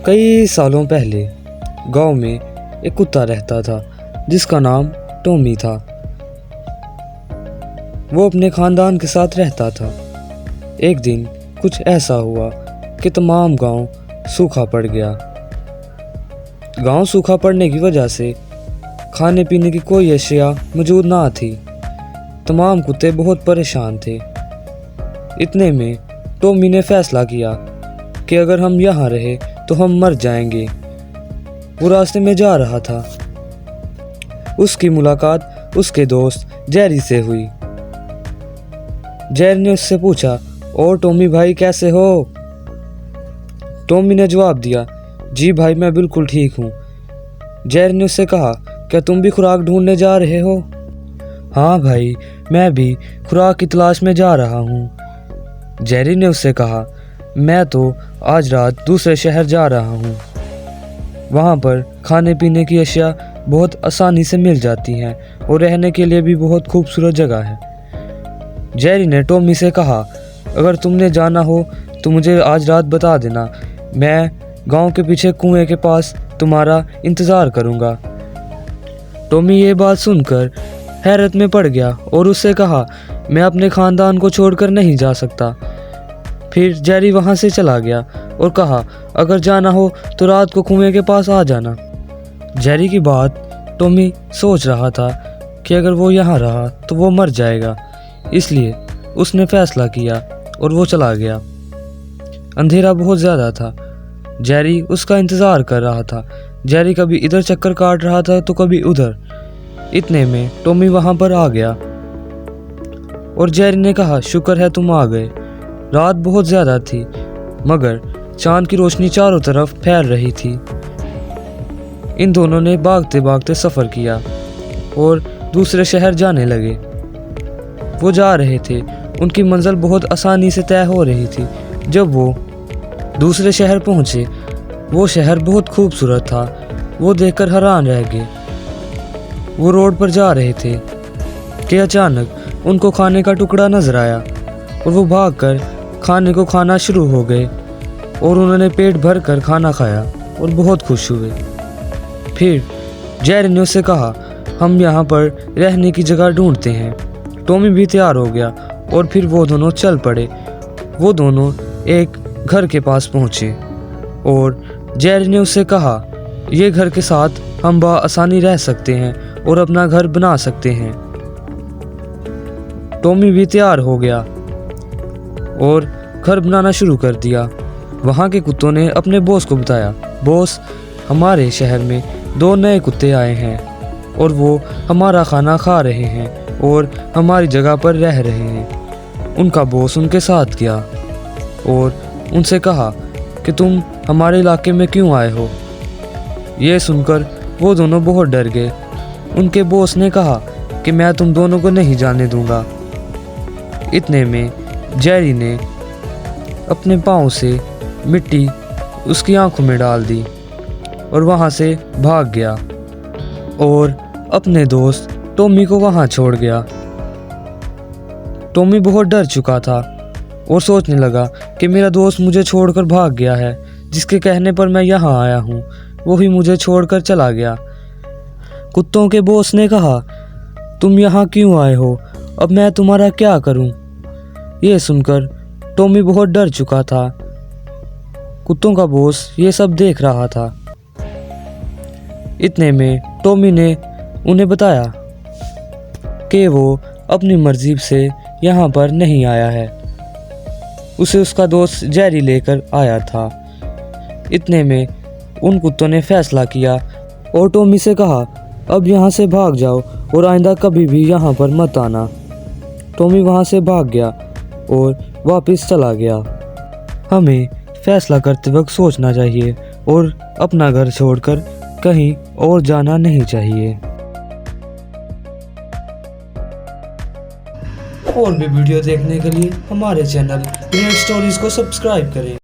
कई सालों पहले गांव में एक कुत्ता रहता था जिसका नाम टॉमी था। वो अपने खानदान के साथ रहता था। एक दिन कुछ ऐसा हुआ कि तमाम गांव सूखा पड़ गया। गांव सूखा पड़ने की वजह से खाने पीने की कोई अशिया मौजूद ना थी। तमाम कुत्ते बहुत परेशान थे। इतने में टॉमी ने फैसला किया कि अगर हम यहाँ रहे तो हम मर जाएंगे। वो रास्ते में जा रहा था। उसकी मुलाकात उसके दोस्त जेरी से हुई। जेरी ने उससे पूछा, और टॉमी भाई कैसे हो? टॉमी ने जवाब दिया, जी भाई मैं बिल्कुल ठीक हूँ। जेरी ने उससे कहा, क्या तुम भी खुराक ढूंढने जा रहे हो? हाँ भाई, मैं भी खुराक की तलाश में जा रहा हूँ। जेरी ने उससे कहा, मैं तो आज रात दूसरे शहर जा रहा हूँ। वहाँ पर खाने पीने की अशिया बहुत आसानी से मिल जाती हैं और रहने के लिए भी बहुत खूबसूरत जगह है। जेरी ने टॉमी से कहा, अगर तुमने जाना हो तो मुझे आज रात बता देना। मैं गांव के पीछे कुएं के पास तुम्हारा इंतज़ार करूँगा। टॉमी ये बात सुनकर हैरत में पड़ गया और उससे कहा, मैं अपने ख़ानदान को छोड़कर नहीं जा सकता। फिर जेरी वहाँ से चला गया और कहा, अगर जाना हो तो रात को कुएं के पास आ जाना। जेरी की बात टॉमी सोच रहा था कि अगर वो यहाँ रहा तो वो मर जाएगा, इसलिए उसने फैसला किया और वो चला गया। अंधेरा बहुत ज़्यादा था। जेरी उसका इंतज़ार कर रहा था। जेरी कभी इधर चक्कर काट रहा था तो कभी उधर। इतने में टॉमी वहाँ पर आ गया और जेरी ने कहा, शुक्र है तुम आ गए। रात बहुत ज़्यादा थी मगर चांद की रोशनी चारों तरफ फैल रही थी। इन दोनों ने भागते भागते सफ़र किया और दूसरे शहर जाने लगे। वो जा रहे थे। उनकी मंजिल बहुत आसानी से तय हो रही थी। जब वो दूसरे शहर पहुंचे, वो शहर बहुत खूबसूरत था। वो देखकर हैरान रह गए। वो रोड पर जा रहे थे कि अचानक उनको खाने का टुकड़ा नजर आया और वो भागकर खाने को खाना शुरू हो गए और उन्होंने पेट भर कर खाना खाया और बहुत खुश हुए। फिर जेरी ने उससे कहा, हम यहाँ पर रहने की जगह ढूंढते हैं। टॉमी भी तैयार हो गया और फिर वो दोनों चल पड़े। वो दोनों एक घर के पास पहुँचे और जेरी ने उससे कहा, ये घर के साथ हम बआसानी रह सकते हैं और अपना घर बना सकते हैं। टॉमी भी तैयार हो गया और घर बनाना शुरू कर दिया। वहाँ के कुत्तों ने अपने बॉस को बताया, बॉस हमारे शहर में 2 नए कुत्ते आए हैं और वो हमारा खाना खा रहे हैं और हमारी जगह पर रह रहे हैं। उनका बॉस उनके साथ गया और उनसे कहा कि तुम हमारे इलाके में क्यों आए हो? ये सुनकर वो दोनों बहुत डर गए। उनके बॉस ने कहा कि मैं तुम दोनों को नहीं जाने दूंगा। इतने में जेरी ने अपने पाँव से मिट्टी उसकी आंखों में डाल दी और वहाँ से भाग गया और अपने दोस्त टॉमी को वहाँ छोड़ गया। टॉमी बहुत डर चुका था और सोचने लगा कि मेरा दोस्त मुझे छोड़कर भाग गया है। जिसके कहने पर मैं यहाँ आया हूँ वो ही मुझे छोड़कर चला गया। कुत्तों के बॉस ने कहा, तुम यहाँ क्यों आए हो? अब मैं तुम्हारा क्या करूँ? ये सुनकर टॉमी बहुत डर चुका था। कुत्तों का बॉस ये सब देख रहा था। इतने में टॉमी ने उन्हें बताया कि वो अपनी मर्जी से यहाँ पर नहीं आया है। उसे उसका दोस्त जेरी लेकर आया था। इतने में उन कुत्तों ने फैसला किया और टॉमी से कहा, अब यहाँ से भाग जाओ और आइंदा कभी भी यहाँ पर मत आना। टॉमी वहाँ से भाग गया और वापस चला गया। हमें फैसला करते वक्त सोचना चाहिए और अपना घर छोड़कर कहीं और जाना नहीं चाहिए। और भी वीडियो देखने के लिए हमारे चैनल रियल स्टोरीज को सब्सक्राइब करें।